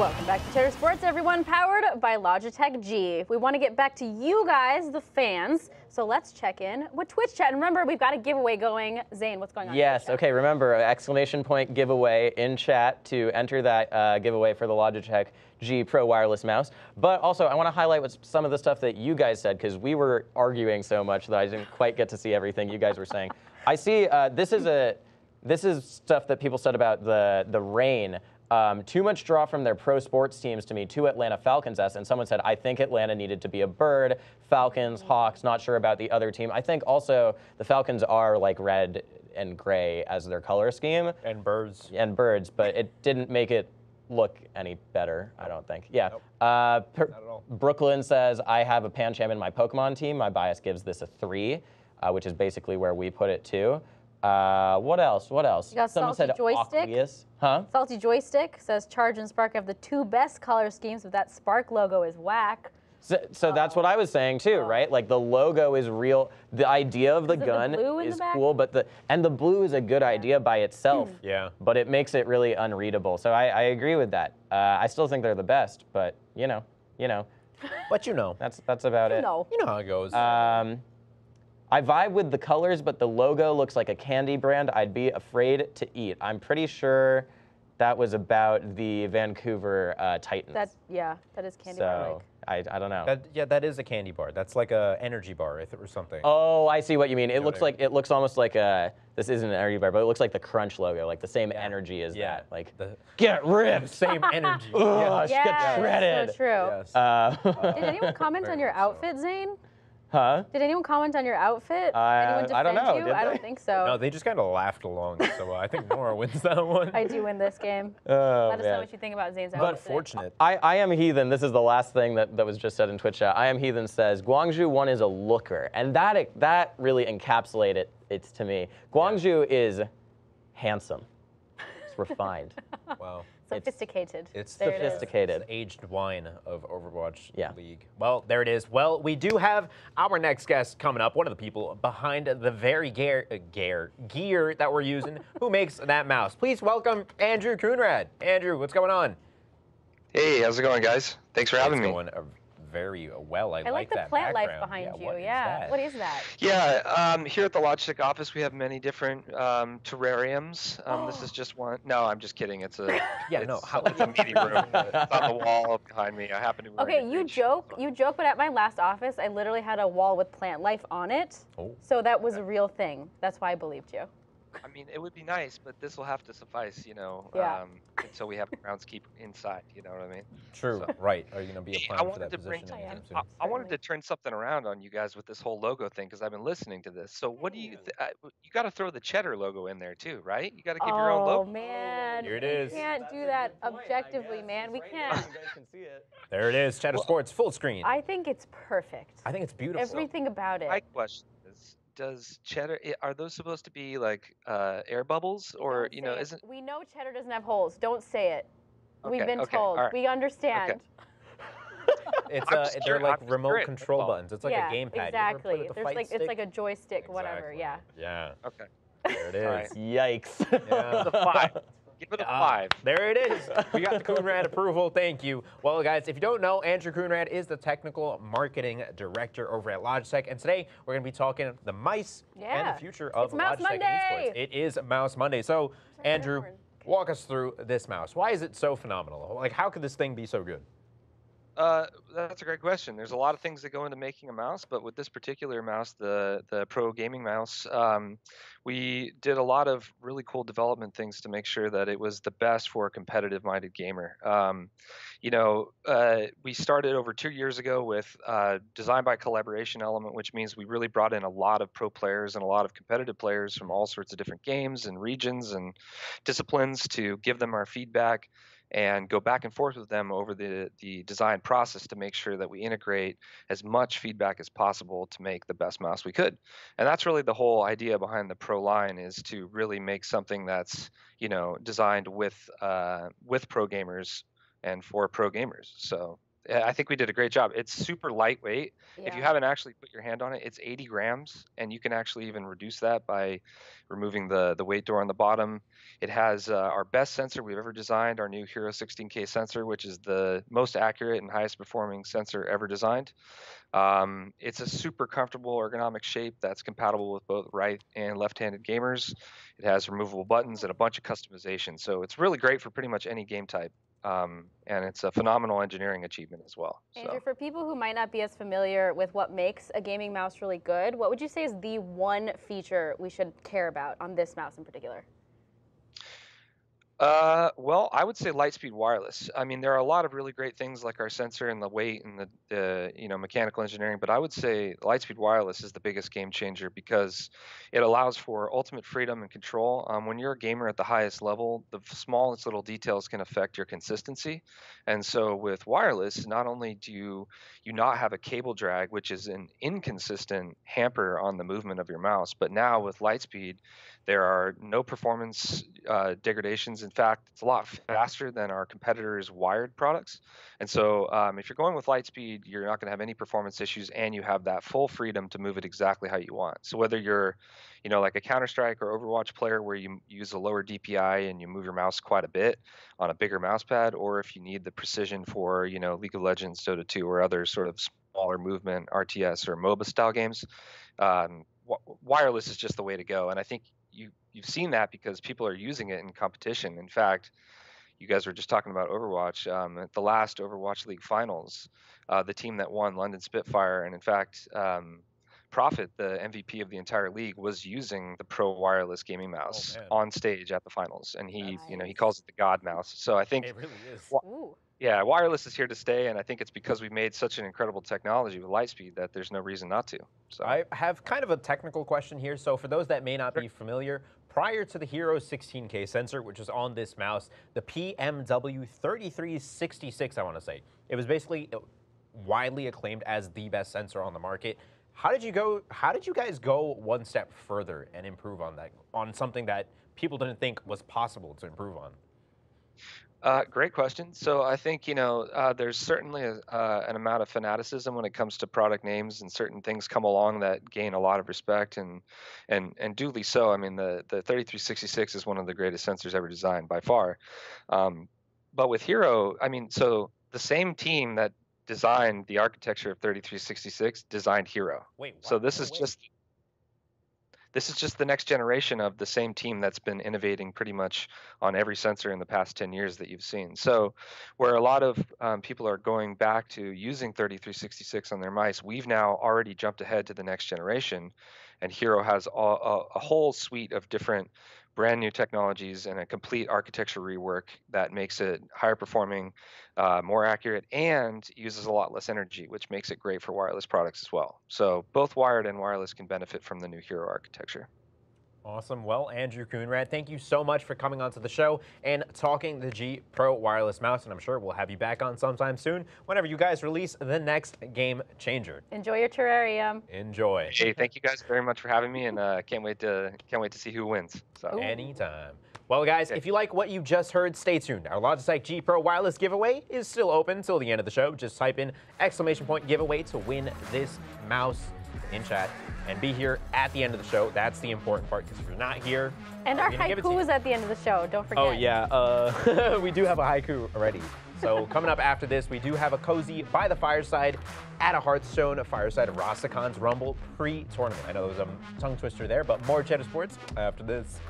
Welcome back to Cheddar Sports, everyone, powered by Logitech G. We want to get back to you guys, the fans, so let's check in with Twitch chat. And remember, we've got a giveaway going. Zane, what's going on? Yes, okay, remember, exclamation point giveaway in chat to enter that giveaway for the Logitech G Pro wireless mouse. But also, I want to highlight some of the stuff that you guys said, because we were arguing so much that I didn't quite get to see everything you guys were saying. I see, this is stuff that people said about the rain. Too much draw from their pro sports teams to me, two Atlanta Falcons-esque, and someone said, I think Atlanta needed to be a bird, Falcons, Hawks, not sure about the other team. I think also the Falcons are like red and gray as their color scheme. And birds. And birds, but it didn't make it look any better, I don't think. Yeah. Nope. Not at all. Brooklyn says, I have a Pancham in my Pokemon team. My bias gives this a 3, which is basically where we put it too. What else? What else? You got Someone Salty said Joystick. Aqueous. Huh? Salty Joystick says Charge and Spark have the 2 best color schemes, but that Spark logo is whack. So that's what I was saying too, right? Like the logo is real. The idea of the gun is cool, but the blue is a good idea by itself. Yeah. But it makes it really unreadable. So I agree with that. I still think they're the best, but you know. But you know. That's about it. You know how it goes. I vibe with the colors, but the logo looks like a candy brand I'd be afraid to eat. I'm pretty sure that was about the Vancouver Titans. That is candy bar like. I don't know. That is a candy bar. That's like a energy bar, if it were something. Oh, I see what you mean. It looks almost like a. This isn't an energy bar, but it looks like the Crunch logo, like the same energy as that. Like get ripped. Same energy. Get shredded. So true. Yes. Did anyone comment on your outfit, Zane? Huh? Did anyone comment on your outfit? Anyone defend I don't know. you? Did I they? don't think so. No, they just kind of laughed along. So I think Nora wins that one. I do win this game. Oh, Let us know what you think about Zane's outfit. But fortunate. I am Heathen. This is the last thing that was just said in Twitch chat. I am Heathen says Guangzhou 1 is a looker, and that really encapsulated it to me. Guangzhou is handsome. It's refined. Wow. Sophisticated. It's sophisticated. It's the aged wine of Overwatch League. Well, there it is. Well, we do have our next guest coming up, one of the people behind the very gear that we're using, who makes that mouse. Please welcome Andrew Coonrad. Andrew, what's going on? Hey, how's it going, guys? Thanks for having me. It's going very well. I like the that plant life background. behind you. What is that? What is that? Yeah, here at the Logitech office, we have many different terrariums. This is just one. No, I'm just kidding. It's a it's a meeting room. It's on the wall behind me. I happen to. Okay, you joke, but at my last office, I literally had a wall with plant life on it. Oh. So that was a real thing. That's why I believed you. I mean, it would be nice, but this will have to suffice, until we have a groundskeeper inside. You know what I mean? True. So, right. Are you going to be applying for that position? I wanted to turn something around on you guys with this whole logo thing because I've been listening to this. So what do you? You got to throw the Cheddar logo in there too, right? You got to give your own logo. Oh man, here it is. We can't do that objectively, man. We can't. You guys can see it. There it is. Cheddar Sports full screen. I think it's perfect. I think it's beautiful. Everything about it. My question is, does Cheddar, are those supposed to be like air bubbles or, isn't? We know Cheddar doesn't have holes. Don't say it. We've been told. Right. We understand. They're like remote control buttons. It's like a gamepad. Exactly. It's like a joystick, whatever. Yeah. Yeah. Okay. There it is. Right. Yikes. Yeah. The 5. Give it a 5. There it is. We got the Coonrad approval. Thank you. Well, guys, if you don't know, Andrew Coonrad is the technical marketing director over at Logitech, and today we're going to be talking the mice and the future of Logitech esports. It is Mouse Monday. So, Andrew, walk us through this mouse. Why is it so phenomenal? Like, how could this thing be so good? That's a great question. There's a lot of things that go into making a mouse, but with this particular mouse, the Pro Gaming mouse, we did a lot of really cool development things to make sure that it was the best for a competitive-minded gamer. We started over 2 years ago with design by collaboration element, which means we really brought in a lot of pro players and a lot of competitive players from all sorts of different games and regions and disciplines to give them our feedback and go back and forth with them over the design process to make sure that we integrate as much feedback as possible to make the best mouse we could. And that's really the whole idea behind the Pro line, is to really make something that's, designed with pro gamers and for pro gamers. So I think we did a great job. It's super lightweight. If you Yeah. haven't actually put your hand on it, it's 80 grams, and you can actually even reduce that by removing the weight door on the bottom. It has our best sensor we've ever designed, our new Hero 16K sensor, which is the most accurate and highest performing sensor ever designed. It's a super comfortable ergonomic shape that's compatible with both right and left-handed gamers. It has removable buttons and a bunch of customization, so it's really great for pretty much any game type. And it's a phenomenal engineering achievement as well. Andrew, for people who might not be as familiar with what makes a gaming mouse really good, what would you say is the one feature we should care about on this mouse in particular? Well, I would say Lightspeed wireless. I mean, there are a lot of really great things like our sensor and the weight and the mechanical engineering, but I would say Lightspeed wireless is the biggest game changer because it allows for ultimate freedom and control. When you're a gamer at the highest level, the smallest little details can affect your consistency. And so with wireless, not only do you not have a cable drag, which is an inconsistent hamper on the movement of your mouse, but now with Lightspeed, there are no performance degradations. In fact, it's a lot faster than our competitors' wired products. And so if you're going with Lightspeed, you're not going to have any performance issues, and you have that full freedom to move it exactly how you want. So whether you're, like a Counter-Strike or Overwatch player where you use a lower DPI and you move your mouse quite a bit on a bigger mouse pad, or if you need the precision for, League of Legends, Dota 2, or other sort of smaller movement RTS or MOBA style games, wireless is just the way to go. And I think you've seen that because people are using it in competition. In fact, you guys were just talking about Overwatch. At the last Overwatch League finals, the team that won, London Spitfire, and in fact, Profit, the MVP of the entire league, was using the Pro wireless gaming mouse on stage at the finals, and he calls it the God mouse. So I think it really is. Yeah, wireless is here to stay, and I think it's because we've made such an incredible technology with Lightspeed that there's no reason not to. So I have kind of a technical question here. So for those that may not be familiar, prior to the Hero 16K sensor, which was on this mouse, the PMW 3366, I want to say, it was basically widely acclaimed as the best sensor on the market. How did you guys go one step further and improve on that, on something that people didn't think was possible to improve on? Great question. So I think, there's certainly an amount of fanaticism when it comes to product names, and certain things come along that gain a lot of respect, and duly so. I mean, the 3366 is one of the greatest sensors ever designed by far. But with Hero, I mean, so the same team that designed the architecture of 3366 designed Hero. Wait, what? So this is just the next generation of the same team that's been innovating pretty much on every sensor in the past 10 years that you've seen. So where a lot of people are going back to using 3366 on their mice, we've now already jumped ahead to the next generation, and Hero has a whole suite of different brand new technologies and a complete architecture rework that makes it higher performing, more accurate, and uses a lot less energy, which makes it great for wireless products as well. So both wired and wireless can benefit from the new Hero architecture. Awesome. Well, Andrew Coonrad, thank you so much for coming onto the show and talking the G Pro wireless mouse, and I'm sure we'll have you back on sometime soon whenever you guys release the next game changer. Enjoy your terrarium. Enjoy. Hey, thank you guys very much for having me, and can't wait to see who wins. So. Anytime. Well, guys, if you like what you just heard, stay tuned. Our Logitech G Pro wireless giveaway is still open until the end of the show. Just type in !giveaway to win this mouse in chat and be here at the end of the show. That's the important part, because if you're not here, and our haiku is at the end of the show. Don't forget. Oh yeah, we do have a haiku already. So coming up after this, we do have a cozy by the fireside at a Hearthstone fireside of Rastacon's Rumble pre-tournament. I know there was a tongue twister there, but more Cheddar Sports after this.